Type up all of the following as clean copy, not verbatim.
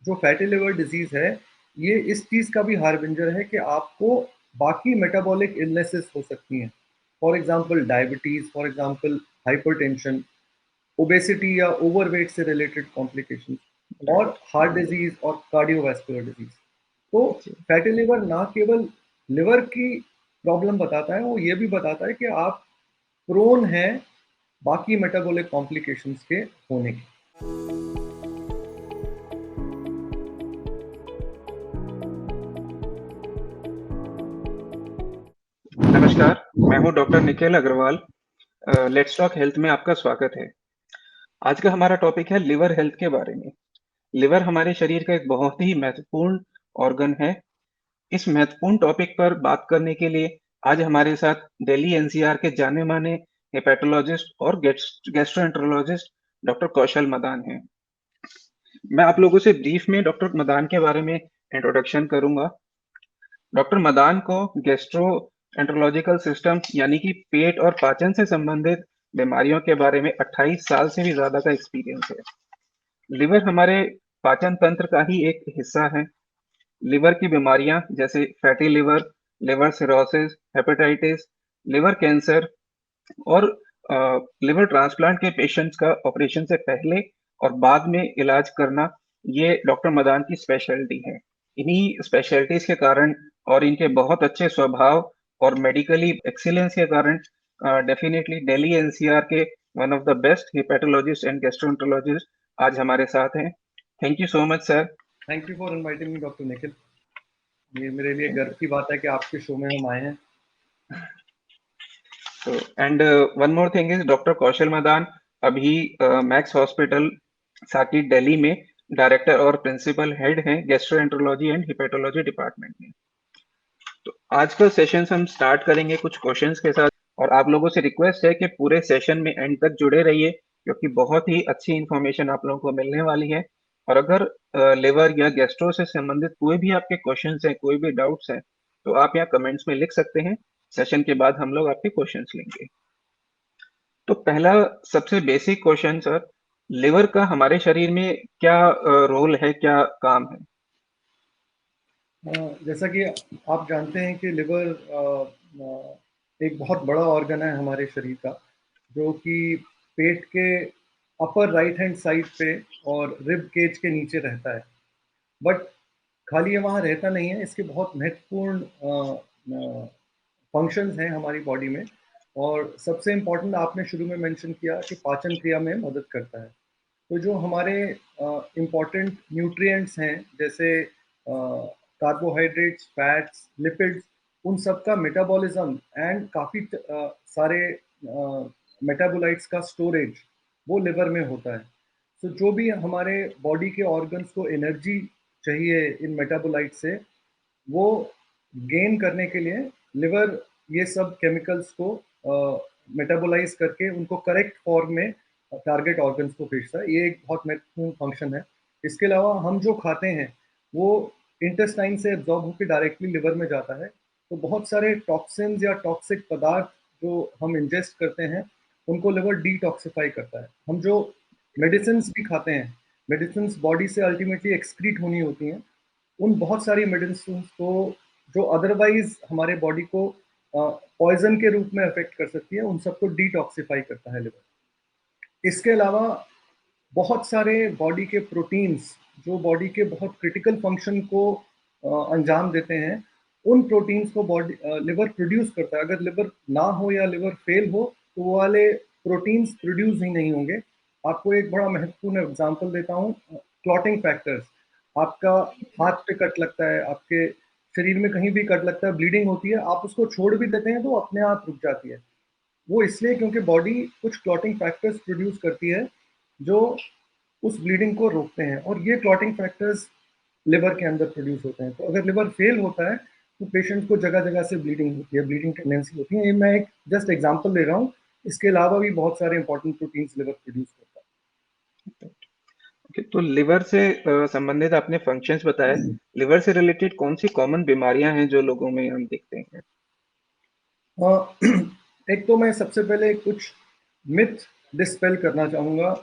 जो fatty liver disease है, ये इस चीज का भी हार्बिंजर है कि आपको बाकी मेटाबॉलिक इलनेसेस हो सकती हैं। For example diabetes, for example hypertension, obesity या ओवरवेट से रिलेटेड कॉम्प्लिकेशन, और राइट। हार्ट डिजीज और कार्डियोवैस्कुलर डिजीज। तो जी। फैटी लिवर ना केवल लिवर की प्रॉब्लम बताता है, वो ये भी बताता है कि आप प्रोन हैं बाकी मेटाबॉलिक कॉम्प्लिकेशंस के होने की। नमस्कार, मैं हूं doctor Nikhil Agrawal. Let's talk health में आपका स्वागत है। आज का हमारा टॉपिक है लिवर हेल्थ के बारे में। लिवर हमारे शरीर का एक बहुत ही महत्वपूर्ण ऑर्गन है। इस महत्वपूर्ण टॉपिक पर बात करने के लिए आज हमारे साथ दिल्ली एनसीआर के जाने माने हेपेटोलॉजिस्ट और गैस्ट्रोएंटरोलॉजिस्ट डॉक्टर कौशल मदान हैं। मैं आप लोगों से ब्रीफ में डॉक्टर मदान के बारे में इंट्रोडक्शन करूंगा। डॉक्टर मदान को गैस्ट्रोएंटरोलॉजिकल सिस्टम यानी कि पेट और पाचन से संबंधित बीमारियों के बारे में 28 साल से भी ज्यादा का एक्सपीरियंस है। लिवर हमारे पाचन तंत्र का ही एक हिस्सा है। लिवर की बीमारियां जैसे fatty liver, liver cirrhosis, hepatitis, liver cancer और लिवर ट्रांसप्लांट के पेशेंट्स का ऑपरेशन से पहले और बाद में इलाज करना, ये डॉक्टर मदान की स्पेशलिटी है। इन्हीं स्पेशलिटीज के कारण और इनके बहुत अच्छे स्वभाव और मेडिकली एक्सीलेंस के कारण डेफिनेटली दिल्ली एनसीआर के one of the best hepatologist and gastroenterologist आज हमारे साथ हैं। Thank you so much sir. Thank you for inviting me doctor Nikhil. ये मेरे लिए थैंक गर्व यू। की बात है कि आपके शो में हम आए हैं। So, and one more thing is doctor Kaushal Madan अभी मैक्स हॉस्पिटल साकी दिल्ली में डायरेक्टर और प्रिंसिपल हेड हैं गैस्ट्रोएंटरोलॉजी एंड हिपेटोलॉजी डिपार्टमेंट में। तो आज का सेशन हम स्टार्ट करेंगे कुछ क्वेश्चंस के साथ, और आप लोगों से रिक्वेस्ट है कि पूरे सेशन में एंड तक जुड़े रहिए, क्योंकि बहुत ही अच्छी इंफॉर्मेशन आप लोगों को मिलने वाली है। और अगर लिवर या गैस्ट्रो से संबंधित कोई भी आपके क्वेश्चंस हैं, कोई भी डाउट्स हैं, तो आप यहाँ कमेंट्स में लिख सकते हैं। सेशन के बाद हम लोग आपके क्वेश्चंस लेंगे। तो पहला सबसे बेसिक क्वेश्चन सर, लिवर का हमारे शरीर में क्या रोल है, क्या काम है? जैसा कि आप जानते हैं कि लिवर एक बहुत बड़ा ऑर्गन है हमारे शरीर का, जो कि पेट के अपर राइट हैंड साइड पे और रिब केज के नीचे रहता है। बट खाली ये वहाँ रहता नहीं है, इसके बहुत महत्वपूर्ण फंक्शंस हैं हमारी बॉडी में। और सबसे इम्पोर्टेंट आपने शुरू में मेंशन किया कि पाचन क्रिया में मदद करता है। तो जो हमारे इम्पोर्टेंट न्यूट्रिएंट्स हैं, जैसे कार्बोहाइड्रेट्स, फैट्स, लिपिड्स, उन सब का मेटाबॉलिज्म एंड काफ़ी सारे मेटाबोलाइट्स का स्टोरेज वो लिवर में होता है। तो जो भी हमारे बॉडी के ऑर्गन्स को एनर्जी चाहिए इन मेटाबोलाइट से, वो गेन करने के लिए लिवर ये सब केमिकल्स को मेटाबोलाइज करके उनको करेक्ट फॉर्म में टारगेट ऑर्गन्स को भेजता है। ये एक बहुत महत्वपूर्ण फंक्शन है। इसके अलावा हम जो खाते हैं वो इंटेस्टाइन से एब्जॉर्ब होकर डायरेक्टली लिवर में जाता है। तो बहुत सारे टॉक्सिन्स या टॉक्सिक पदार्थ जो हम इंजेस्ट करते हैं, उनको लिवर डिटॉक्सिफाई करता है। हम जो मेडिसिन भी खाते हैं, मेडिसिन बॉडी से अल्टीमेटली एक्सक्रीट होनी होती हैं। उन बहुत सारी मेडिसिन को जो अदरवाइज हमारे बॉडी को पॉइजन के रूप में अफेक्ट कर सकती है, उन सबको डिटॉक्सिफाई करता है लिवर। इसके अलावा बहुत सारे बॉडी के प्रोटीन्स जो बॉडी के बहुत क्रिटिकल फंक्शन को अंजाम देते हैं, उन प्रोटीन्स को बॉडी लिवर प्रोड्यूस करता है। अगर लिवर ना हो या लिवर फेल हो, तो वो वाले प्रोटीन्स प्रोड्यूस ही नहीं होंगे। आपको एक बड़ा महत्वपूर्ण एग्जांपल देता हूँ, क्लॉटिंग फैक्टर्स। आपका हाथ पे कट लगता है, आपके शरीर में कहीं भी कट लगता है, ब्लीडिंग होती है, आप उसको छोड़ भी देते हैं तो अपने आप रुक जाती है। वो इसलिए क्योंकि बॉडी कुछ क्लॉटिंग फैक्टर्स प्रोड्यूस करती है जो उस ब्लीडिंग को रोकते हैं, और ये क्लॉटिंग फैक्टर्स लिवर के अंदर प्रोड्यूस होते हैं। तो अगर लिवर फेल होता है तो पेशेंट को जगह जगह से ब्लीडिंग होती है, ब्लीडिंग टेंडेंसी होती है। ये मैं एक जस्ट एग्जांपल दे रहा हूँ। इसके अलावा भी बहुत सारे इंपॉर्टेंट प्रोटीन्स लिवर प्रोड्यूस करता Okay, तो लिवर से संबंधित आपने फंक्शंस बताए। है। लिवर से रिलेटेड कौन सी कॉमन बीमारियां हैं जो लोगों में हम देखते हैं? एक तो मैं सबसे पहले कुछ मिथ डिस्पेल करना चाहूँगा।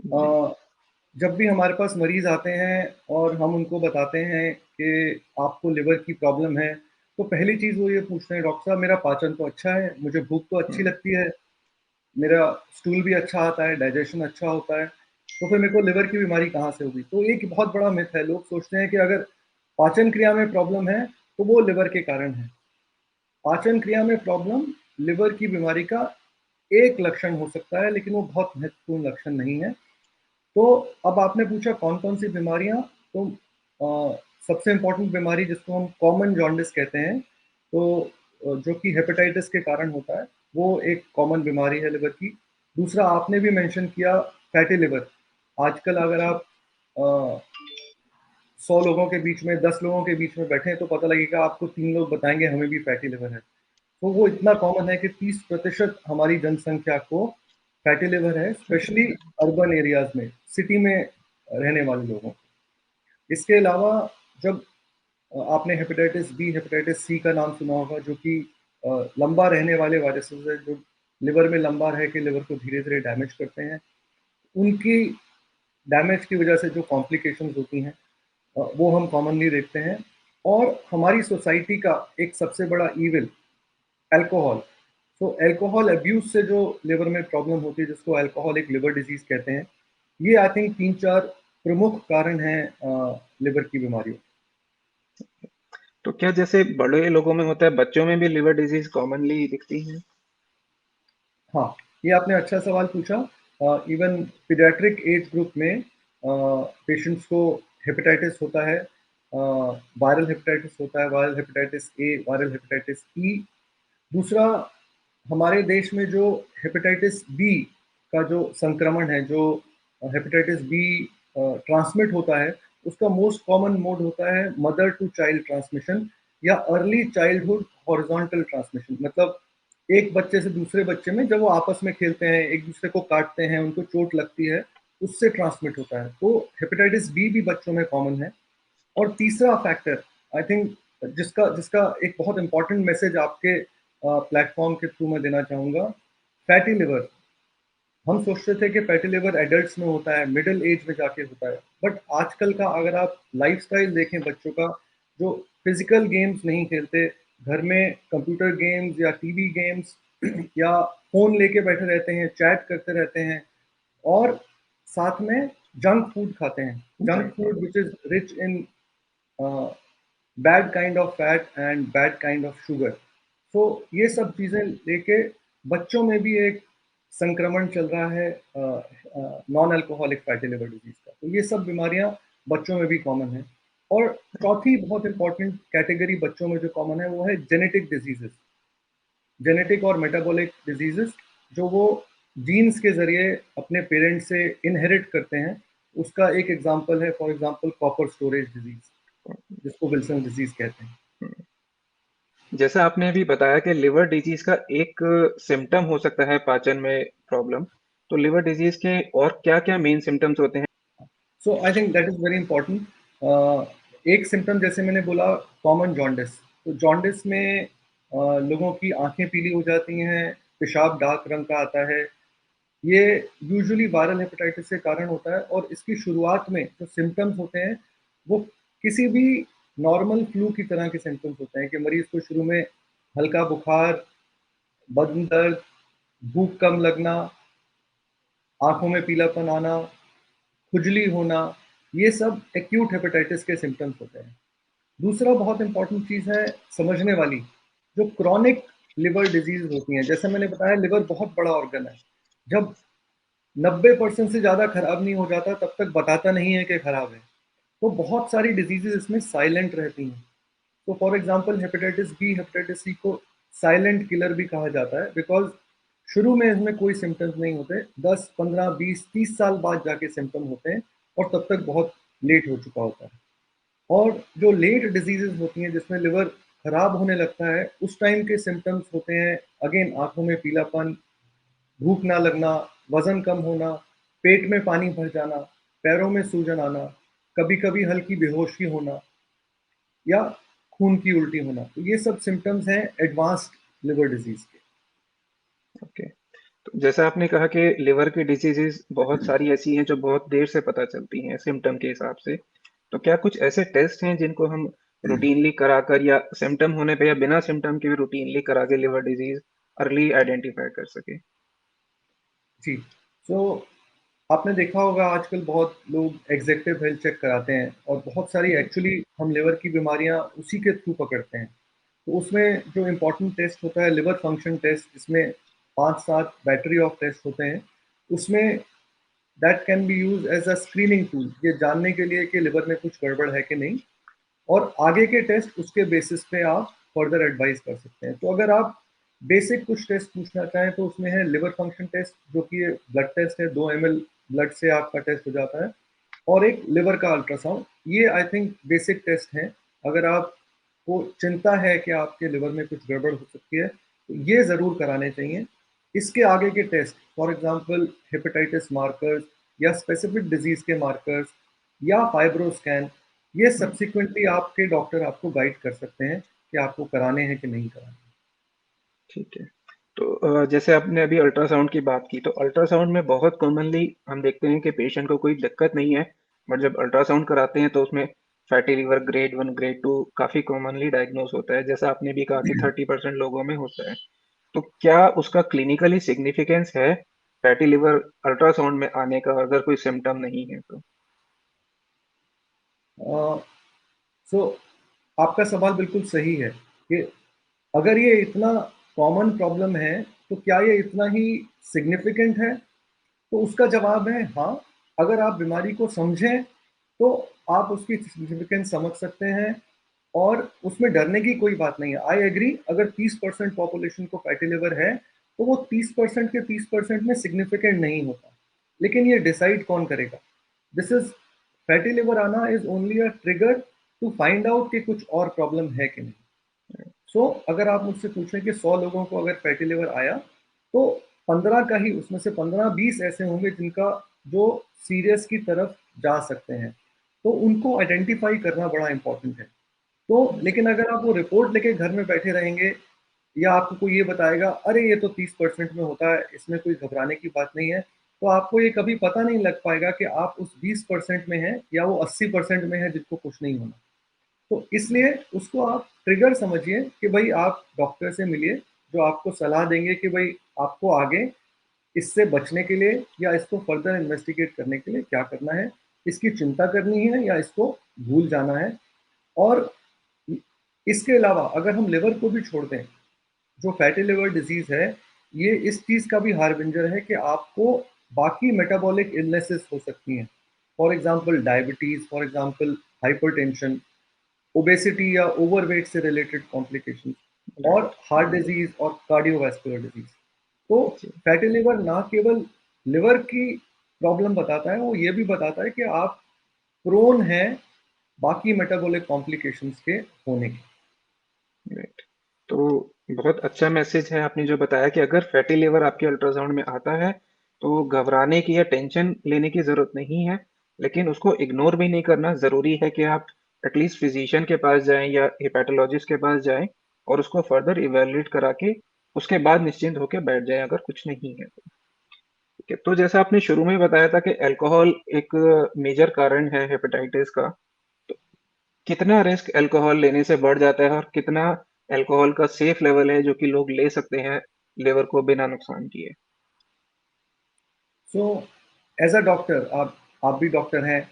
जी। जब भी हमारे पास मरीज आते हैं और हम उनको बताते हैं कि आपको लिवर की प्रॉब्लम है, तो पहली चीज़ वो ये पूछते हैं, डॉक्टर साहब मेरा पाचन तो अच्छा है, मुझे भूख तो अच्छी हम्म, लगती है, मेरा स्टूल भी अच्छा आता है, डाइजेशन अच्छा होता है, तो फिर मेरे को लिवर की बीमारी कहाँ से होगी? तो एक बहुत बड़ा मिथ है, लोग सोचते हैं कि अगर पाचन क्रिया में प्रॉब्लम है, तो वो लिवर के कारण है। पाचन क्रिया में प्रॉब्लम लिवर की बीमारी का एक लक्षण हो सकता है, लेकिन वो बहुत महत्वपूर्ण लक्षण नहीं है। तो अब आपने पूछा कौन-कौन सी बीमारियाँ, तो सबसे इम्पोर्टेंट बीमारी जिसको हम कॉमन जॉन्डिस कहते हैं, तो जो कि हेपेटाइटिस के कारण होता है, वो एक कॉमन बीमारी है लिवर की। दूसरा आपने भी मेंशन किया फैटी लिवर। आजकल अगर जी। आप अ, 100 लोगों के बीच में 10 लोगों के बीच में बैठे तो पता लगेगा आपको 3 लोग बताएँगे हमें भी फैटी लिवर है। तो वो इतना कॉमन है कि 30% हमारी जनसंख्या को फैटी लिवर है, fatty specially liver. Urban areas में, सिटी में रहने वाले लोगों को। इसके अलावा जब आपने हेपेटाइटिस बी, हेपेटाइटिस सी का नाम सुना होगा जो कि लंबा रहने वाले वायरसेस हैं जो लिवर में लंबा रह के लिवर को धीरे-धीरे डैमेज करते हैं। उनकी डैमेज की वजह से जो कॉम्प्लिकेशंस होती हैं वो हम कॉमनली देखते हैं। और हमारी सोसाइटी का एक सबसे बड़ा ईविल अल्कोहल। तो अल्कोहल अब्यूज़ से जो लिवर में प्रॉब्लम होती है जिसको अल्कोहलिक लिवर डिज़ीज़ कहते हैं, ये आई थिंक 3-4 प्रमुख कारण हैं लिवर की बीमारियों। तो क्या जैसे बड़े लोगों में होता है, बच्चों में भी लिवर डिजीज कॉमनली दिखती है? हाँ, ये आपने अच्छा सवाल पूछा। इवन पीडियाट्रिक एज ग्रुप में पेशेंट्स को हेपेटाइटिस होता है, वायरल हेपेटाइटिस होता है, viral hepatitis A, viral hepatitis E. दूसरा, हमारे देश में जो हेपेटाइटिस बी का जो संक्रमण है, जो हेपेटाइटिस बी ट्रांसमिट होता है, उसका मोस्ट कॉमन मोड होता है मदर टू चाइल्ड ट्रांसमिशन या अर्ली चाइल्डहुड हॉरिजॉन्टल ट्रांसमिशन। मतलब एक बच्चे से दूसरे बच्चे में जब वो आपस में खेलते हैं, एक दूसरे को काटते हैं, उनको चोट लगती है, उससे ट्रांसमिट होता है। तो हेपेटाइटिस बी भी बच्चों में कॉमन है। और तीसरा फैक्टर आई थिंक जिसका जिसका एक बहुत इंपॉर्टेंट मैसेज आपके प्लेटफॉर्म के थ्रू मैं देना चाहूँगा, फैटी लिवर। हम सोचते थे कि फैटी लिवर एडल्ट्स में होता है, मिडिल एज में जाके होता है। बट आजकल का अगर आप लाइफ़स्टाइल देखें बच्चों का, जो फिज़िकल गेम्स नहीं खेलते, घर में कंप्यूटर गेम्स या टीवी गेम्स या फ़ोन लेके बैठे रहते हैं, चैट करते रहते हैं और साथ में जंक फूड खाते हैं। Junk junk food food. Which is rich in bad kind of fat and bad kind of sugar. तो ये सब चीज़ें लेके बच्चों में भी एक संक्रमण चल रहा है non alcoholic fatty liver disease का। तो ये सब बीमारियाँ बच्चों में भी कॉमन हैं। और चौथी बहुत इम्पोर्टेंट कैटेगरी बच्चों में जो कॉमन है वो है जेनेटिक डिजीज़ेज़। जेनेटिक और मेटाबॉलिक डिजीज़ेज़ जो वो जीन्स के ज़रिए अपने पेरेंट्स से इनहेरिट करते हैं। उसका एक एग्ज़ाम्पल है for example copper storage disease जिसको विल्सन डिजीज़ कहते हैं। जैसा आपने अभी बताया कि लिवर डिजीज का एक सिम्टम हो सकता है पाचन में प्रॉब्लम, तो लिवर डिजीज के और क्या-क्या मेन सिम्टम्स होते हैं? So I think that is very important. एक सिम्टम जैसे मैंने बोला कॉमन जॉन्डिस। तो जॉन्डिस में लोगों की आंखें पीली हो जाती हैं, पेशाब डार्क रंग का आता है। ये यूजुअली वायरल हेपेटाइटिस के कारण होता है और इसकी शुरुआत में जो सिम्टम्स होते हैं वो किसी भी नॉर्मल फ्लू की तरह के सिम्टम्स होते हैं कि मरीज को शुरू में हल्का बुखार, बदन दर्द, भूख कम लगना, आंखों में पीलापन आना, खुजली होना, ये सब एक्यूट हेपेटाइटिस के सिम्पटम्स होते हैं। दूसरा बहुत इंपॉर्टेंट चीज़ है समझने वाली, जो क्रॉनिक लिवर डिजीज़ होती हैं, जैसे मैंने बताया लिवर बहुत बड़ा ऑर्गन है। जब 90% से ज़्यादा खराब नहीं हो जाता तब तक बताता नहीं है कि खराब है। तो बहुत सारी डिजीज़ेज़ इसमें साइलेंट रहती हैं। तो for example hepatitis B, hepatitis C को साइलेंट किलर भी कहा जाता है बिकॉज़ शुरू में इसमें कोई सिम्पटम्स नहीं होते। 10, 15, 20, 30 साल बाद जाके सिम्पटम होते हैं और तब तक बहुत लेट हो चुका होता है। और जो लेट डिजीज़ेज़ होती हैं जिसमें लिवर खराब होने लगता है, उस टाइम के सिम्पटम्स होते हैं अगेन आँखों में पीलापन, भूख ना लगना, वज़न कम होना, पेट में पानी भर जाना, पैरों में सूजन आना, कभी-कभी हल्की बेहोशी होना या खून की उल्टी होना। तो ये सब सिम्पटम्स हैं एडवांस्ड लिवर डिजीज़ के। ओके। तो जैसा आपने कहा कि लिवर की डिजीजेज बहुत सारी ऐसी हैं जो बहुत देर से पता चलती हैं सिम्टम के हिसाब से। तो क्या कुछ ऐसे टेस्ट हैं जिनको हम रूटीनली कराकर या सिम्टम होने पे या बिना सिम्टम के भी रूटीनली करा के लिवर डिजीज अर्ली आइडेंटिफाई कर सके? जी। सो आपने देखा होगा आजकल बहुत लोग एग्जेक्टिव हेल्थ चेक कराते हैं और बहुत सारी जी। एक्चुअली हम लिवर की बीमारियां उसी के थ्रू पकड़ते हैं। तो उसमें जो इम्पोर्टेंट टेस्ट होता है लिवर फंक्शन टेस्ट, जिसमें 5-7 बैटरी ऑफ टेस्ट होते हैं, उसमें that can be use as a screening tool, ये जानने के लिए कि लिवर में कुछ गड़बड़ है कि नहीं। और आगे के टेस्ट उसके बेसिस पे आप फर्दर एडवाइस कर सकते हैं। तो अगर आप बेसिक कुछ टेस्ट पूछना चाहें तो उसमें है लिवर फंक्शन टेस्ट, जो कि ये ब्लड टेस्ट है, 2 ml ब्लड से आपका टेस्ट हो जाता है, और एक लिवर का अल्ट्रासाउंड। ये आई थिंक बेसिक टेस्ट है। अगर आपको चिंता है कि आपके लिवर में कुछ गड़बड़ हो सकती है तो ये ज़रूर कराने चाहिए। इसके आगे के test, for example hepatitis markers या स्पेसिफिक डिजीज के मार्कर्स या फाइब्रोस्कैन, ये हम्म, सब्सिक्वेंटली आपके डॉक्टर आपको गाइड कर सकते हैं कि आपको कराने हैं कि नहीं कराने हैं। ठीक है। तो जैसे आपने अभी अल्ट्रासाउंड की बात की, तो अल्ट्रासाउंड में बहुत कॉमनली हम देखते हैं कि पेशेंट को कोई दिक्कत नहीं है, बट जब अल्ट्रासाउंड कराते हैं तो उसमें फैटी लिवर ग्रेड 1 ग्रेड 2 काफ़ी कॉमनली डायग्नोस होता है, जैसा आपने भी कहा कि 30% लोगों में होता है। तो क्या उसका क्लिनिकली सिग्निफिकेंस है फैटी लिवर अल्ट्रासाउंड में आने का, अगर कोई सिम्टम नहीं है तो? सो आपका सवाल बिल्कुल सही है कि अगर ये इतना कॉमन प्रॉब्लम है तो क्या ये इतना ही सिग्निफिकेंट है? तो उसका जवाब है हाँ। अगर आप बीमारी को समझें तो आप उसकी सिग्निफिकेंस समझ सकते हैं, और उसमें डरने की कोई बात नहीं है। आई एग्री, अगर 30% पॉपुलेशन को फैटी लिवर है तो वो 30% के 30% में सिग्निफिकेंट नहीं होता। लेकिन ये डिसाइड कौन करेगा? दिस इज फैटी लिवर आना is only a trigger to find out कि कुछ और प्रॉब्लम है कि नहीं। अगर आप मुझसे पूछें कि 100 लोगों को अगर फैटी लिवर आया तो 15 का ही, उसमें से 15-20 ऐसे होंगे जिनका जो सीरियस की तरफ जा सकते हैं। तो उनको आइडेंटिफाई करना बड़ा इंपॉर्टेंट है। तो लेकिन अगर आप वो रिपोर्ट लेके घर में बैठे रहेंगे या आपको कोई ये बताएगा अरे ये तो 30% में होता है, इसमें कोई घबराने की बात नहीं है, तो आपको ये कभी पता नहीं लग पाएगा कि आप उस 20% में हैं या वो 80% में है जिनको कुछ नहीं होना। तो इसलिए उसको आप ट्रिगर समझिए कि भाई आप डॉक्टर से मिलिए, जो आपको सलाह देंगे कि भाई आपको आगे इससे बचने के लिए या इसको फर्दर इन्वेस्टिगेट करने के लिए क्या करना है, इसकी चिंता करनी है या इसको भूल जाना है। और इसके अलावा अगर हम लिवर को भी छोड़ दें, जो फैटी लिवर डिजीज है, ये इस चीज़ का भी हार्बिंजर है कि आपको बाकी मेटाबॉलिक इलनेसेस हो सकती हैं। For example diabetes, for example hypertension, obesity या ओवरवेट से रिलेटेड कॉम्प्लिकेशन, और राइट। हार्ट डिजीज और कार्डियोवैस्कुलर डिजीज। तो जी। फैटी लिवर ना केवल लिवर की प्रॉब्लम बताता है, वो ये भी बताता है कि आप प्रोन हैं बाकी मेटाबॉलिक कॉम्प्लिकेशंस के होने की। राइट। तो बहुत अच्छा मैसेज है आपने जो बताया कि अगर फैटी लिवर आपके अल्ट्रासाउंड में आता है, तो घबराने की या टेंशन लेने की ज़रूरत नहीं है, लेकिन उसको इग्नोर भी नहीं करना। ज़रूरी है कि आप एटलीस्ट फिज़िशियन के पास जाएँ या हेपेटोलॉजिस्ट के पास जाएँ और उसको फर्दर इवैल्यूएट करा के उसके बाद निश्चिंत होके बैठ जाएँ अगर कुछ नहीं है तो। ठीक है, तो जैसा आपने शुरू में ही बताया था कि अल्कोहल एक मेजर कारण है हेपेटाइटिस का। तो कितना रिस्क अल्कोहल लेने से बढ़ जाता है और कितना अल्कोहल का सेफ लेवल है जो कि लोग ले सकते हैं लिवर को बिना नुकसान किए? सो एज अ डॉक्टर, आप भी डॉक्टर हैं,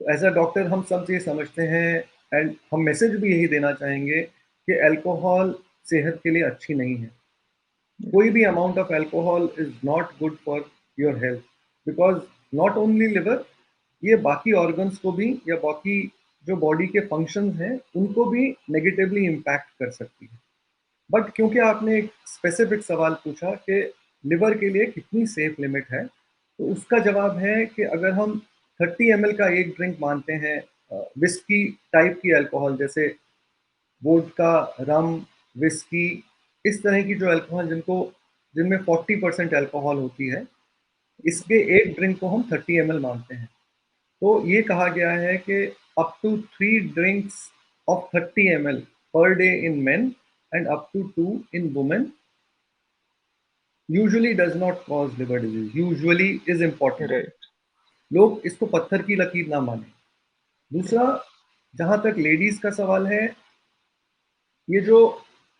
तो एज अ डॉक्टर हम सब ये समझते हैं, एंड हम मैसेज भी यही देना चाहेंगे कि अल्कोहल सेहत के लिए अच्छी नहीं है। कोई भी amount of alcohol is not good for your health, because not only liver, ये बाकी ऑर्गन्स को भी या बाकी जो बॉडी के फंक्शंस हैं उनको भी नेगेटिवली इम्पैक्ट कर सकती है। बट क्योंकि आपने एक स्पेसिफिक सवाल पूछा कि लिवर के लिए कितनी सेफ लिमिट है, तो उसका जवाब है कि अगर हम 30 ml का एक ड्रिंक मानते हैं, विस्की टाइप की अल्कोहल, जैसे वोडका, रम, विस्की, इस तरह की जो अल्कोहल जिनमें 40% अल्कोहल होती है, इसके एक ड्रिंक को हम 30 ml मानते हैं। तो ये कहा गया है कि up to 3 drinks of 30 ml per day in men and up to 2 in women usually does not cause liver disease, usually is important, right. लोग इसको पत्थर की लकीर ना माने। दूसरा, जहां तक लेडीज का सवाल है, ये जो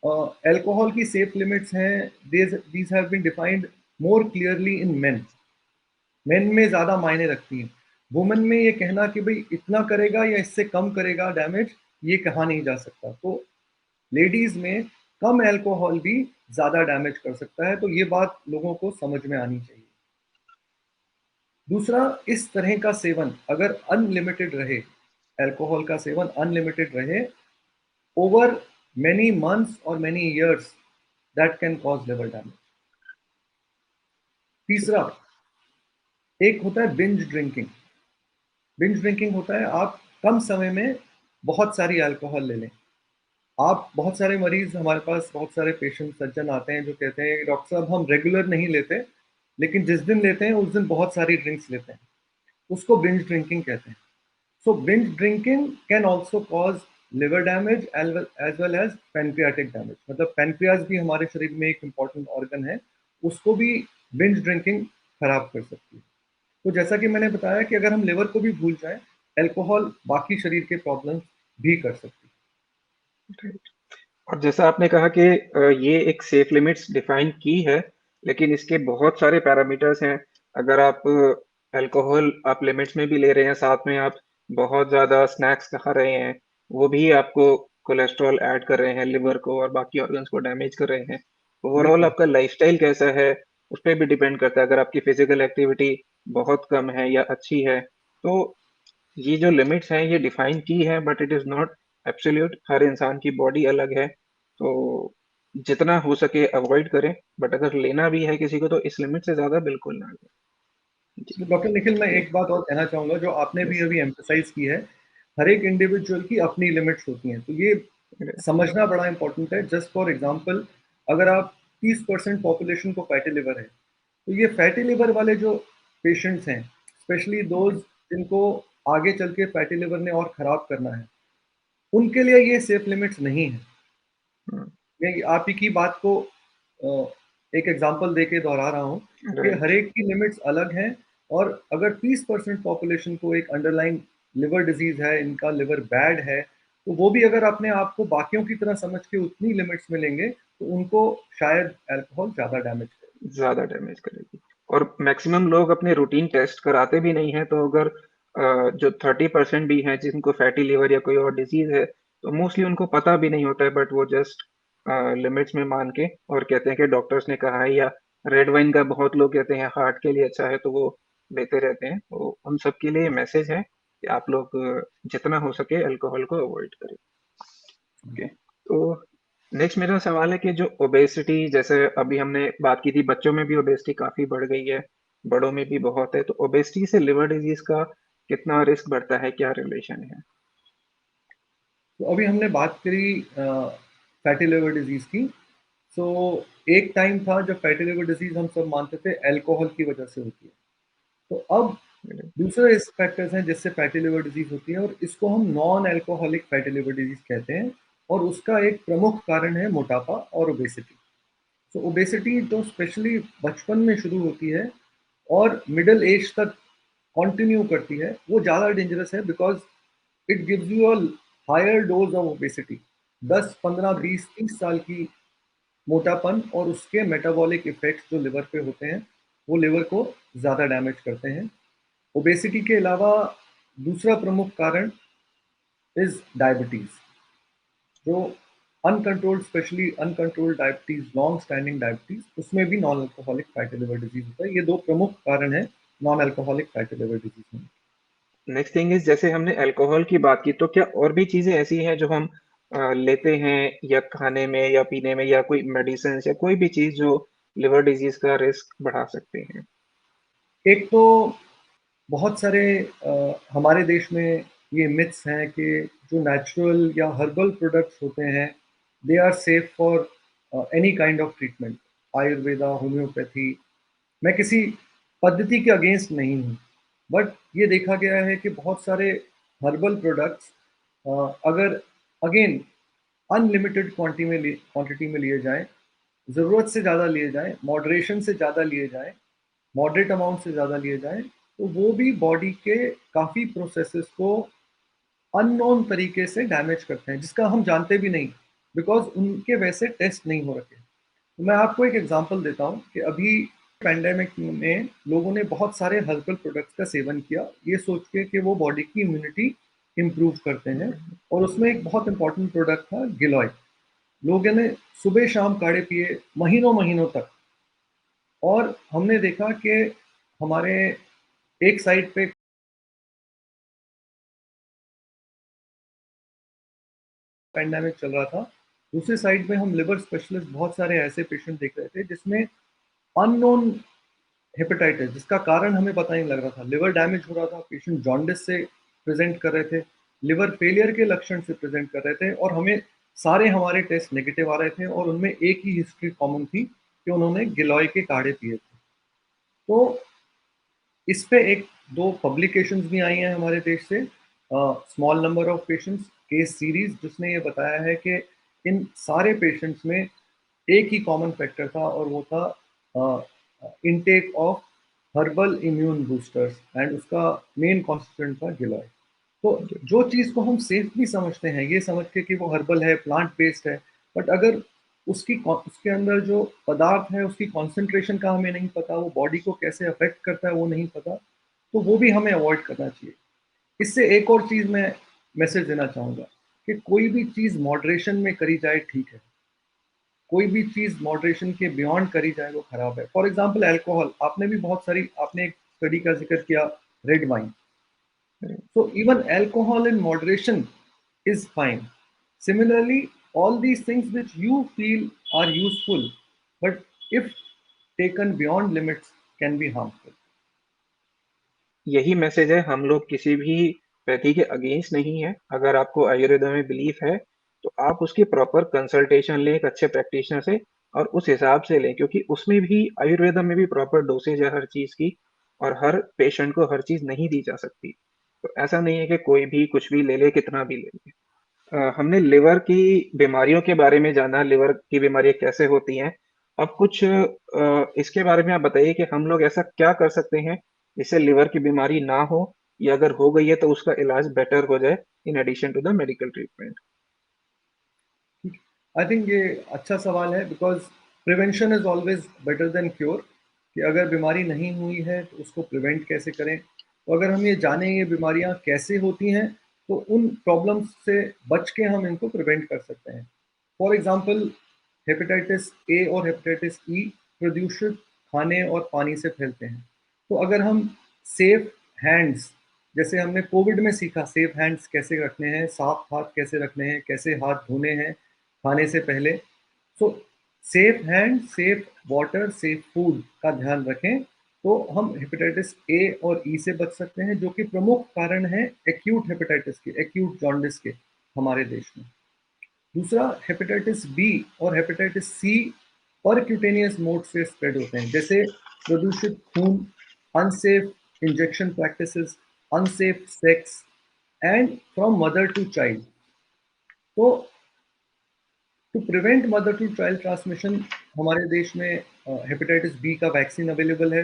अल्कोहल की सेफ लिमिट्स हैं, these have been defined more clearly in men. Men में ज्यादा मायने रखती हैं। वुमेन में ये कहना कि भाई इतना करेगा या इससे कम करेगा डैमेज, ये कहा नहीं जा सकता। तो लेडीज में कम अल्कोहल भी ज्यादा डैमेज कर सकता है, तो ये बात लोगों को समझ में आनी चाहिए। दूसरा, इस तरह का सेवन अगर अनलिमिटेड रहे, अल्कोहल का सेवन अनलिमिटेड रहे over many months or many years, that can cause liver damage. तीसरा, ठीक एक होता है बिंज ड्रिंकिंग। बिंज ड्रिंकिंग होता है आप कम समय में बहुत सारी अल्कोहल ले लें। आप बहुत सारे मरीज, हमारे पास बहुत सारे पेशेंट सज्जन आते हैं जो कहते हैं डॉक्टर साहब हम रेगुलर नहीं लेते, लेकिन जिस दिन लेते हैं उस दिन बहुत सारी ड्रिंक्स लेते हैं, उसको बिंज ड्रिंकिंग कहते हैं। So binge drinking can also cause liver damage as well as pancreatic damage. मतलब पेनक्रियाज भी हमारे शरीर में एक इंपॉर्टेंट ऑर्गन है, उसको भी बिंज ड्रिंकिंग खराब कर सकती है। तो जैसा कि मैंने बताया कि अगर हम लिवर को भी भूल जाएं, अल्कोहल बाकी शरीर के प्रॉब्लम भी कर सकती है। और जैसा आपने कहा कि ये एक सेफ लिमिट्स डिफाइन की है, लेकिन इसके बहुत सारे पैरामीटर्स हैं। अगर आप अल्कोहल आप लिमिट्स में भी ले रहे हैं, साथ में आप बहुत ज़्यादा स्नैक्स खा रहे हैं, वो भी आपको कोलेस्ट्रॉल ऐड कर रहे हैं लिवर को और बाकी ऑर्गन्स को डैमेज कर रहे हैं। है। ओवरऑल बिल्कुल। आपका लाइफ़स्टाइल कैसा है, उस पे भी डिपेंड करता है। अगर आपकी फिज़िकल एक्टिविटी बहुत कम है या अच्छी है, तो ये जो लिमिट्स हैं ये डिफाइन की है, but it is not absolute. हर इंसान की बॉडी अलग है, तो जितना हो सके अवॉइड करें, बट अगर लेना भी है किसी को तो इस लिमिट से ज़्यादा बिल्कुल ना लें। जी। तो डॉक्टर निखिल, मैं तो एक बात और कहना चाहूंगा जो आपने भी यस। अभी एम्फेसाइज की है। हर एक इंडिविजुअल की अपनी लिमिट्स होती हैं, तो ये समझना बड़ा इंपॉर्टेंट है। जस्ट फॉर एग्जांपल, अगर आप 30% पॉपुलेशन को फैटी लिवर है, तो ये फैटी लिवर वाले जो पेशेंट्स हैं, स्पेशली दोज जिनको आगे चल के फैटी लिवर ने और खराब करना है, उनके लिए ये सेफ लिमिट्स नहीं है। मैं आप ही की बात को एक एग्जांपल देके दोहरा रहा हूँ कि हर राइट। एक की लिमिट्स अलग हैं। और अगर 30% पॉपुलेशन को एक अंडरलाइन लिवर डिजीज है, इनका लिवर बैड है, तो वो भी अगर अपने आप को बाकियों की तरह समझ के उतनी लिमिट्स में लेंगे, तो उनको शायद अल्कोहल ज़्यादा डैमेज करे। ज़्यादा डैमेज करेगी। और मैक्सिमम लोग अपने रूटीन टेस्ट कराते भी नहीं हैं, तो अगर जो 30% भी हैं जिनको फैटी लिवर या कोई और डिजीज़ है, तो मोस्टली उनको पता भी नहीं होता है, बट वो जस्ट लिमिट्स में मान के और कहते हैं कि डॉक्टर्स ने कहा है, या रेड वाइन का बहुत लोग कहते हैं हार्ट के लिए अच्छा है, तो वो लेते रहते हैं। तो उन सब के लिए मैसेज है कि आप लोग जितना हो सके अल्कोहल को अवॉइड करें। ओके। तो नेक्स्ट मेरा सवाल है कि जो ओबेसिटी, जैसे अभी हमने बात की थी, बच्चों में भी ओबेसिटी काफी बढ़ गई है, बड़ों में भी बहुत है, तो ओबेसिटी से लिवर डिजीज का कितना रिस्क बढ़ता है, क्या रिलेशन है? तो अभी हमने बात करी फैटी लिवर डिजीज की। सो एक टाइम था जब फैटी लिवर डिजीज हम सब मानते थे अल्कोहल की वजह से होती है। तो अब दूसरे रिस्क फैक्टर्स हैं जिससे फैटी लिवर डिजीज होती है, और इसको हम non alcoholic fatty liver disease कहते हैं। और उसका एक प्रमुख कारण है मोटापा और ओबेसिटी। तो ओबेसिटी तो स्पेशली बचपन में शुरू होती है और मिडिल एज तक कंटिन्यू करती है, वो ज़्यादा डेंजरस है, because it gives you a higher dose of obesity. 10 15 20 30 साल की मोटापन और उसके मेटाबॉलिक इफेक्ट्स जो लिवर पे होते हैं, वो लिवर को ज़्यादा डैमेज करते हैं। ओबेसिटी के अलावा दूसरा प्रमुख कारण इज डायबिटीज, जो uncontrolled, specially uncontrolled diabetes, long standing diabetes, उसमें भी non alcoholic fatty liver disease होता है। ये दो प्रमुख कारण है non alcoholic fatty liver disease में। नेक्स्ट थिंग इज, जैसे हमने अल्कोहल की बात की, तो क्या और भी चीजें ऐसी हैं जो हम लेते हैं या खाने में या पीने में, या कोई मेडिसिन या कोई भी चीज जो लिवर डिजीज का रिस्क बढ़ा सकते हैं? एक तो बहुत सारे हमारे देश में ये मिथ्स हैं कि जो नेचुरल या हर्बल प्रोडक्ट्स होते हैं, they are safe for any kind of treatment. Ayurveda, homeopathy, मैं किसी पद्धति के अगेंस्ट नहीं हूँ, बट ये देखा गया है कि बहुत सारे हर्बल प्रोडक्ट्स अगर अगेन अनलिमिटेड क्वांटिटी में लिए जाएं, ज़रूरत से ज़्यादा लिए जाएँ, मॉडरेशन से ज़्यादा लिए जाएँ, मॉडरेट अमाउंट से ज़्यादा लिए जाएँ, तो वो भी बॉडी के काफ़ी प्रोसेसेस को अननोन तरीके से डैमेज करते हैं, जिसका हम जानते भी नहीं, बिकॉज़ उनके वैसे टेस्ट नहीं हो रखे। तो मैं आपको एक एग्ज़ाम्पल देता हूँ कि अभी पैंडेमिक में लोगों ने बहुत सारे हर्बल प्रोडक्ट्स का सेवन किया, ये सोच के कि वो बॉडी की इम्यूनिटी इम्प्रूव करते हैं, और उसमें एक बहुत इम्पोर्टेंट प्रोडक्ट था गिलॉय। लोगों ने सुबह-शाम काढ़े पिए महीनों-महीनों तक, और हमने देखा कि हमारे एक साइड पे पैंडेमिक चल रहा था, दूसरी साइड में हम लिवर स्पेशलिस्ट बहुत सारे ऐसे पेशेंट देख रहे थे जिसमें अननोन हेपेटाइटिस, जिसका कारण हमें पता नहीं लग रहा था, लिवर डैमेज हो रहा था, पेशेंट जॉन्डिस से प्रेजेंट कर रहे थे, लिवर फेलियर के लक्षण से प्रेजेंट कर रहे थे, और हमें सारे हमारे टेस्ट नेगेटिव आ रहे थे, और उनमें एक ही हिस्ट्री कॉमन थी कि उन्होंने गिलॉय के काढ़े पिए थे। तो इस पे एक दो पब्लिकेशंस भी आई हैं हमारे देश से, small number of patients case series, जिसने ये बताया है कि इन सारे पेशेंट्स में एक ही कॉमन फैक्टर था, और वो था intake of herbal immune boosters, and उसका मेन कॉन्स्टिट्यूएंट था गिलॉय। तो जो चीज़ को हम सेफ भी समझते हैं, ये समझ के कि वो हर्बल है, प्लांट बेस्ड है, बट अगर उसके अंदर जो पदार्थ है उसकी कॉन्सेंट्रेशन का हमें नहीं पता, वो बॉडी को कैसे अफेक्ट करता है वो नहीं पता, तो वो भी हमें अवॉइड करना चाहिए। इससे एक और चीज़ मैं मैसेज देना चाहूँगा कि कोई भी चीज़ मॉडरेशन में करी जाए ठीक है, कोई भी चीज़ मॉडरेशन के बियॉन्ड करी जाए वो खराब है। फॉर एग्जांपल अल्कोहल, आपने भी बहुत सारी, आपने एक स्टडी का जिक्र किया, red wine. So even alcohol in moderation is fine. Similarly, all these things which you feel are useful, but if taken beyond limits, can be harmful. यही मैसेज है, हम लोग किसी भी व्यक्ति के अगेंस्ट नहीं है। अगर आपको आयुर्वेदा में बिलीफ है, तो आप उसकी प्रॉपर कंसल्टेशन लें एक अच्छे प्रैक्टिशनर से और उस हिसाब से लें, क्योंकि उसमें भी आयुर्वेदा में भी प्रॉपर डोसेज है हर चीज़ की और हर पेशेंट को हर चीज़ नहीं दी जा सकती। तो ऐसा नहीं है कि कोई भी कुछ भी ले ले, कितना भी ले ले। हमने लिवर की बीमारियों के बारे में जाना, लिवर की बीमारियाँ कैसे होती हैं। अब कुछ इसके बारे में आप बताइए कि हम लोग ऐसा क्या कर सकते हैं, जिससे लिवर की बीमारी ना हो या अगर हो गई है तो उसका इलाज बेटर हो जाए in addition to the medical treatment? I think ये अच्छा सवाल है, because prevention is always better than cure, कि अगर बीमारी नहीं हुई है तो उसको प्रिवेंट कैसे करें। तो अगर हम ये जानें ये बीमारियां कैसे होती हैं, तो उन प्रॉब्लम्स से बच के हम इनको प्रिवेंट कर सकते हैं। फॉर एग्जांपल, हेपेटाइटिस ए और हेपेटाइटिस ई प्रदूषित खाने और पानी से फैलते हैं। तो अगर हम सेफ हैंड्स, जैसे हमने कोविड में सीखा सेफ हैंड्स कैसे रखने हैं, साफ हाथ कैसे रखने हैं, कैसे हाथ धोने हैं खाने से पहले, सो safe hand, safe water, safe food का ध्यान रखें, तो हम हेपेटाइटिस ए और ई से बच सकते हैं, जो कि प्रमुख कारण है एक्यूट हेपेटाइटिस के, एक्यूट जॉन्डिस के हमारे देश में। दूसरा, हेपेटाइटिस बी और हेपेटाइटिस सी परक्यूटेनियस मोड से स्प्रेड होते हैं, जैसे प्रदूषित खून, unsafe injection practices, unsafe sex, and from mother to child. तो to prevent mother to child transmission, हमारे देश में हेपेटाइटिस बी का वैक्सीन अवेलेबल है।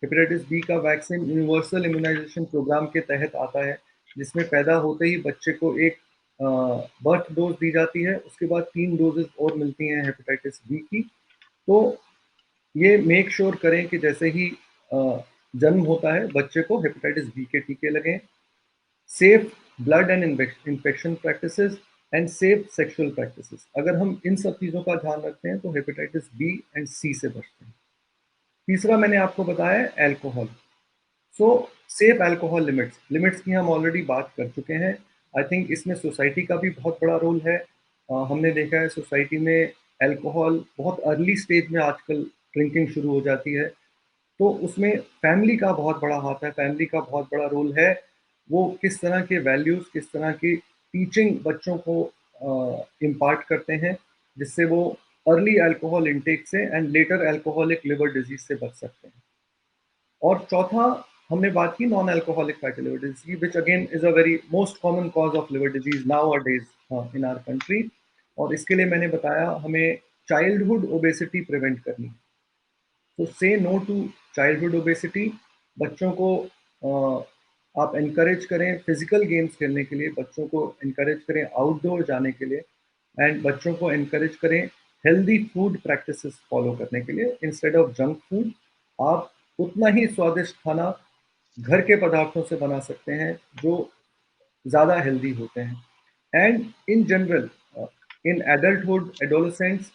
हेपेटाइटिस बी का वैक्सीन यूनिवर्सल इम्यूनाइजेशन प्रोग्राम के तहत आता है, जिसमें पैदा होते ही बच्चे को एक बर्थ डोज दी जाती है, उसके बाद 3 डोजेज और मिलती हैं हेपेटाइटिस बी की। तो ये मेक श्योर करें कि जैसे ही जन्म होता है बच्चे को हेपेटाइटिस बी के टीके लगें। Safe blood and infection practices and safe sexual practices, अगर हम इन सब चीज़ों का ध्यान रखते हैं तो हेपेटाइटिस बी एंड सी से बचते हैं। तीसरा मैंने आपको बताया अल्कोहल। सो सेफ अल्कोहल लिमिट्स, लिमिट्स की हम ऑलरेडी बात कर चुके हैं। आई थिंक इसमें सोसाइटी का भी बहुत बड़ा रोल है। हमने देखा है सोसाइटी में अल्कोहल बहुत अर्ली स्टेज में आजकल ड्रिंकिंग शुरू हो जाती है, तो उसमें फैमिली का बहुत बड़ा हाथ है, फैमिली का बहुत बड़ा रोल है। वो किस तरह के वैल्यूज़, किस तरह की टीचिंग बच्चों को इम्पार्ट करते हैं, जिससे वो अर्ली अल्कोहल इंटेक से and later alcoholic liver disease से बच सकते हैं। और चौथा, हमने बात की non alcoholic fatty liver disease की, which again is a very most common cause of liver disease nowadays in our country. और इसके लिए मैंने बताया हमें चाइल्डहुड ओबेसिटी प्रिवेंट करनी है। तो से नो टू चाइल्डहुड ओबेसिटी। बच्चों को आप इनकरेज करें फिजिकल गेम्स खेलने के लिए, बच्चों को इनकरेज करें आउटडोर जाने के लिए, एंड बच्चों को इनकरेज करें हेल्दी फूड प्रैक्टिसेस फॉलो करने के लिए इंस्टेड ऑफ जंक फूड। आप उतना ही स्वादिष्ट खाना घर के पदार्थों से बना सकते हैं जो ज़्यादा हेल्दी होते हैं। And in general in adulthood adolescents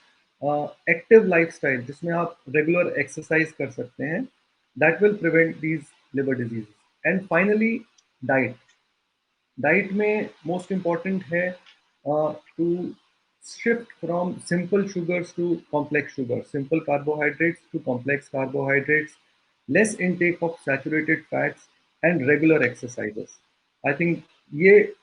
active lifestyle जिसमें आप रेगुलर एक्सरसाइज कर सकते हैं, that will prevent these liver disease. And finally diet. Diet में मोस्ट इम्पॉर्टेंट है to shift from simple sugars to complex sugar, simple carbohydrates to complex carbohydrates, less intake of saturated fats and regular exercises. I think ये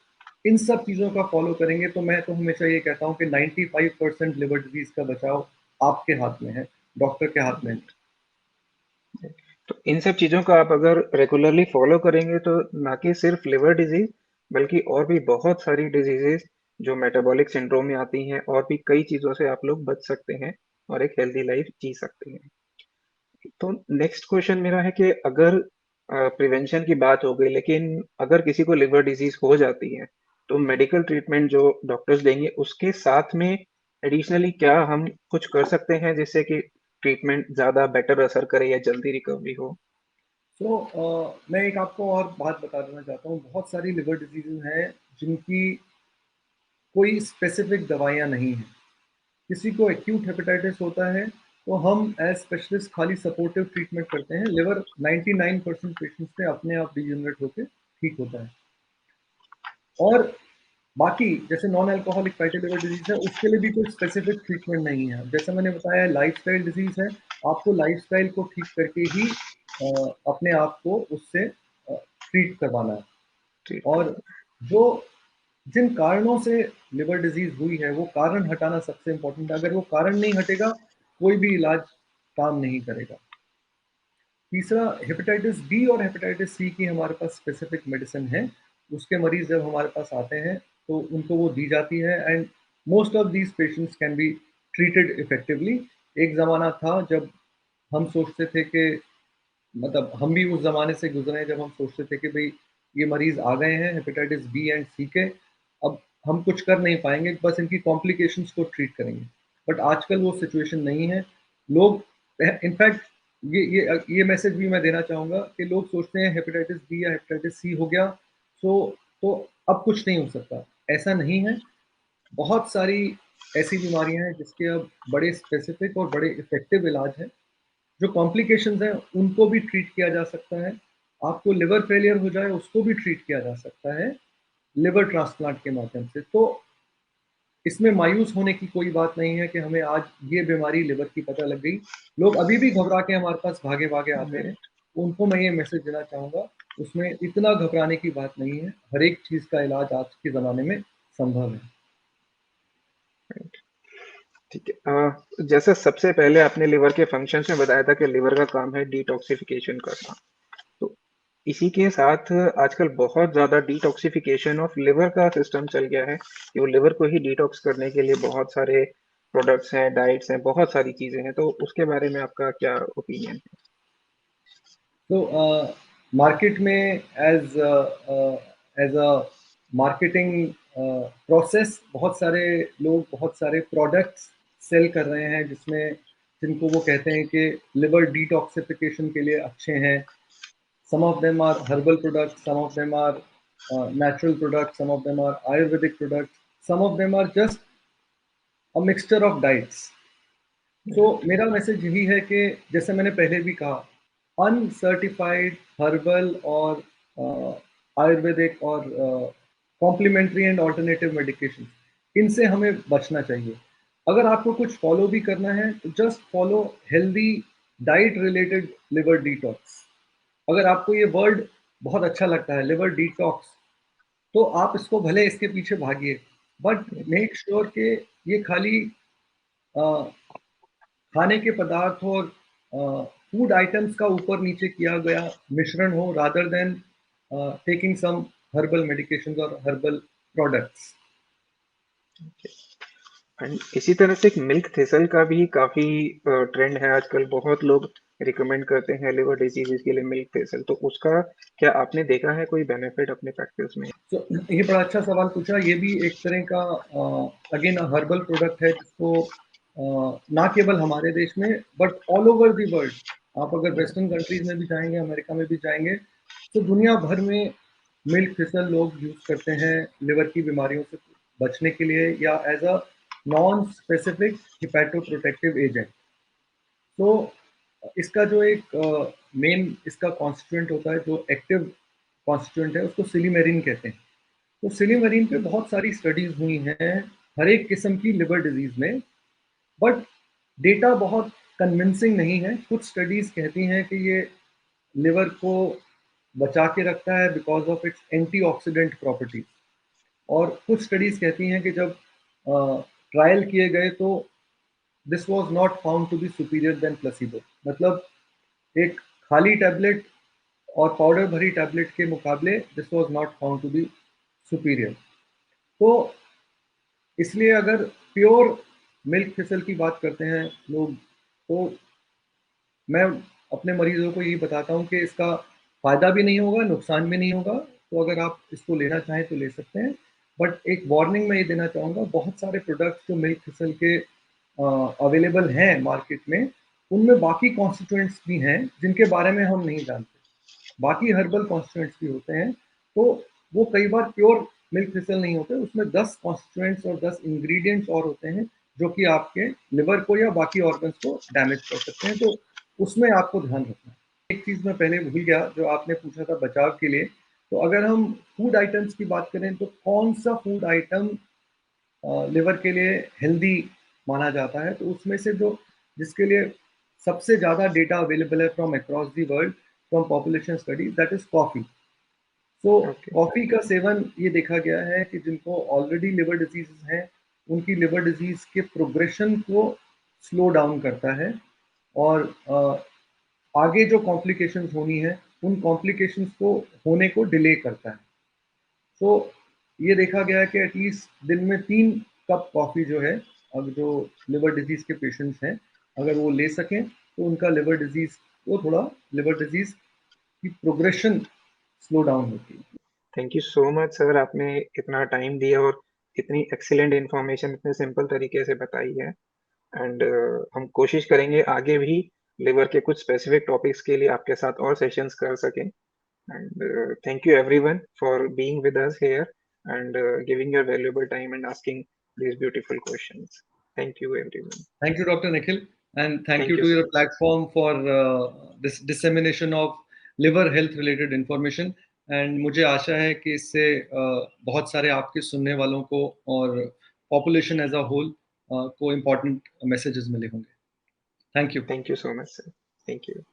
इन सब चीज़ों का follow करेंगे तो मैं तो हमेशा ये कहता हूँ कि 95% लिवर डिजीज का बचाव आपके हाथ में है, डॉक्टर के हाथ में नहीं। तो इन सब चीज़ों को आप अगर रेगुलरली फॉलो करेंगे तो ना कि सिर्फ लिवर डिजीज बल्कि और भी बहुत सारी डिजीजेस जो मेटाबॉलिक सिंड्रोम में आती हैं और भी कई चीज़ों से आप लोग बच सकते हैं और एक हेल्दी लाइफ जी सकते हैं। तो नेक्स्ट क्वेश्चन मेरा है कि अगर प्रिवेंशन की बात हो गई लेकिन अगर किसी को लिवर डिजीज हो जाती है तो मेडिकल ट्रीटमेंट जो डॉक्टर्स देंगे उसके साथ में एडिशनली क्या हम कुछ कर सकते हैं जिससे कि ट्रीटमेंट ज़्यादा बेटर असर करे या जल्दी रिकवरी हो? मैं एक आपको और बात बता देना चाहता हूँ, बहुत सारी लिवर डिजीज़ हैं जिनकी कोई स्पेसिफिक दवाइयाँ नहीं हैं। किसी को एक्यूट हेपेटाइटिस होता है तो हम एज स्पेशलिस्ट खाली सपोर्टिव ट्रीटमेंट करते हैं। लिवर 99% पेशेंट्स में अपने आप डिजेनरेट होकर ठीक होता है। और बाकी जैसे non alcoholic fatty liver disease है उसके लिए भी कोई स्पेसिफिक ट्रीटमेंट नहीं है। जैसे मैंने बताया लाइफस्टाइल डिजीज है, आपको लाइफस्टाइल को ठीक करके ही अपने आप को उससे ट्रीट करवाना है। ट्रीट और करना। जो जिन कारणों से लिवर डिजीज हुई है वो कारण हटाना सबसे इम्पोर्टेंट है। अगर वो कारण नहीं हटेगा कोई भी इलाज काम नहीं करेगा। तीसरा, हेपेटाइटिस बी और हेपेटाइटिस सी की हमारे पास स्पेसिफिक मेडिसिन है। उसके मरीज जब हमारे पास आते हैं तो उनको वो दी जाती है and most of these patients can be treated effectively. एक ज़माना था जब हम सोचते थे कि मतलब हम भी उस ज़माने से गुजरे हैं जब हम सोचते थे कि भाई ये मरीज़ आ गए हैं हेपेटाइटिस बी एंड सी के, अब हम कुछ कर नहीं पाएंगे, बस इनकी कॉम्प्लिकेशंस को ट्रीट करेंगे। बट आजकल वो सिचुएशन नहीं है। लोग इनफैक्ट ये मैसेज भी मैं देना चाहूँगा कि लोग सोचते हैं हेपेटाइटिस बी या हेपेटाइटिस सी हो गया सो तो अब कुछ नहीं हो सकता। ऐसा नहीं है। बहुत सारी ऐसी बीमारियां हैं जिसके अब बड़े स्पेसिफिक और बड़े इफेक्टिव इलाज हैं। जो कॉम्प्लिकेशंस हैं उनको भी ट्रीट किया जा सकता है। आपको लिवर फेलियर हो जाए उसको भी ट्रीट किया जा सकता है लिवर ट्रांसप्लांट के माध्यम से। तो इसमें मायूस होने की कोई बात नहीं है कि हमें आज ये बीमारी लिवर की पता लग गई। लोग अभी भी घबरा के हमारे पास भागे भागे आते हैं। उनको मैं ये मैसेज देना चाहूँगा, उसमें इतना घबराने की बात नहीं है। हर एक चीज़ का इलाज आज के ज़माने में संभव है। ठीक है। जैसे सबसे पहले आपने लिवर के फंक्शंस में बताया था कि लिवर का काम है डिटॉक्सिफिकेशन करना। तो इसी के साथ आजकल बहुत ज़्यादा डिटॉक्सिफिकेशन ऑफ लिवर का सिस्टम चल गया है कि वो लिवर को ही डिटॉक्स करने के लिए बहुत सारे प्रोडक्ट्स हैं, डाइट्स हैं, बहुत सारी चीज़ें हैं। तो उसके बारे में आपका क्या ओपिनियन है? तो मार्केट में एज अ मार्केटिंग प्रोसेस बहुत सारे लोग बहुत सारे प्रोडक्ट्स सेल कर रहे हैं जिसमें जिनको वो कहते हैं कि लिवर डिटॉक्सिफिकेशन के लिए अच्छे हैं। Some of them are herbal products, some of them are natural products, some of them are ayurvedic products, some of them are just a mixture of diets. तो मेरा मैसेज यही है कि जैसे मैंने पहले भी कहा, अनसर्टिफाइड हर्बल और आयुर्वेदिक और कॉम्प्लीमेंट्री एंड ऑल्टरनेटिव मेडिकेशन, इनसे हमें बचना चाहिए। अगर आपको कुछ फॉलो भी करना है तो just follow healthy diet related liver detox. अगर आपको ये वर्ड बहुत अच्छा लगता है लिवर डिटॉक्स, तो आप इसको भले इसके पीछे भागिए, बट मेक श्योर कि ये खाली खाने के पदार्थ और फूड आइटम्स का ऊपर नीचे किया गया मिश्रण हो, rather than taking some herbal medications और हर्बल प्रोडक्ट्स। एंड इसी तरह से एक मिल्क थिसल का भी काफी ट्रेंड है आजकल, बहुत लोग रिकमेंड करते हैं लिवर डिजीज के लिए मिल्क थिसल, तो उसका क्या आपने देखा है कोई बेनिफिट अपने प्रैक्टिस में? तो ये बड़ा अच्छा सवाल पूछा। ये भी एक तरह का अगेन हर्बल प्रोडक्ट है जिसको ना केवल हमारे देश में but all over the world, आप अगर वेस्टर्न कंट्रीज में भी जाएंगे, अमेरिका में भी जाएंगे, तो दुनिया भर में मिल्क थिसल लोग यूज करते हैं लिवर की बीमारियों से बचने के लिए या as a non specific hepatoprotective agent. तो इसका जो एक मेन इसका कॉन्स्टिट्यूएंट होता है, जो एक्टिव कॉन्स्टिट्यूएंट है, उसको सिलीमेरिन कहते हैं। तो सिलीमेरिन पे बहुत सारी स्टडीज हुई हैं हर एक किस्म की लिवर डिजीज में, बट डेटा बहुत कन्विंसिंग नहीं है। कुछ स्टडीज कहती हैं कि ये लिवर को बचा के रखता है because of its antioxidant properties, और कुछ स्टडीज कहती हैं कि जब ट्रायल किए गए तो this was not found to be superior than placebo. मतलब एक खाली टैबलेट और पाउडर भरी टैबलेट के मुकाबले this was not found to be superior. तो इसलिए अगर प्योर मिल्क थिसल की बात करते हैं लोग, तो मैं अपने मरीजों को यही बताता हूँ कि इसका फायदा भी नहीं होगा, नुकसान भी नहीं होगा। तो अगर आप इसको लेना चाहें तो ले सकते हैं, बट एक वार्निंग मैं ये देना चाहूँगा, बहुत सारे प्रोडक्ट्स जो मिल्क थिसल के अवेलेबल हैं मार्केट में, उनमें बाकी कॉन्स्टिट्यूएंट्स भी हैं जिनके बारे में हम नहीं जानते। बाकी हर्बल कॉन्स्टिट्यूएंट्स भी होते हैं, तो वो कई बार प्योर मिल्क थिसल नहीं होते, उसमें 10 कॉन्स्टिट्यूएंट्स और 10 इंग्रेडिएंट्स और होते हैं जो कि आपके लिवर को या बाकी ऑर्गन्स को डैमेज कर सकते हैं। तो उसमें आपको ध्यान रखना है। एक चीज़ मैं पहले भूल गया जो आपने पूछा था बचाव के लिए। तो अगर हम फूड आइटम्स की बात करें तो कौन सा फूड आइटम लिवर के लिए हेल्दी माना जाता है, तो उसमें से जो जिसके लिए सबसे ज़्यादा डेटा अवेलेबल है from across the world, from population studies, that is coffee. तो ओके। कॉफ़ी का सेवन ये देखा गया है कि जिनको ऑलरेडी लिवर डिजीज हैं, उनकी लिवर डिजीज के प्रोग्रेशन को स्लो डाउन करता है, और आगे जो कॉम्प्लिकेशंस होनी है उन कॉम्प्लिकेशंस को होने को डिले करता है। तो ये देखा गया है कि एटलीस्ट दिन में 3 कप कॉफ़ी जो है, अब जो लिवर डिजीज के पेशेंट्स हैं, अगर वो ले सकें तो उनका लिवर डिजीज को थोड़ा लिवर डिजीज की प्रोग्रेशन स्लो डाउन होती है। Thank you so much sir, आपने इतना टाइम दिया और इतनी एक्सीलेंट इन्फॉर्मेशन इतने सिंपल तरीके से बताई है। एंड हम कोशिश करेंगे आगे भी लिवर के कुछ स्पेसिफिक टॉपिक्स के लिए आपके साथ और सेशंस कर सकें। And thank you everyone for being with us here and giving your valuable time and asking these beautiful questions. Thank you everyone. Thank you, Dr. Nikhil, and thank Thank you you to so your much. platform for this dissemination of liver health related information. And मुझे आशा है कि इससे बहुत सारे आपके सुनने वालों को और पॉपुलेशन एज अ होल को इम्पोर्टेंट मैसेजेस मिले होंगे। Thank you. Thank you so much sir. Thank you.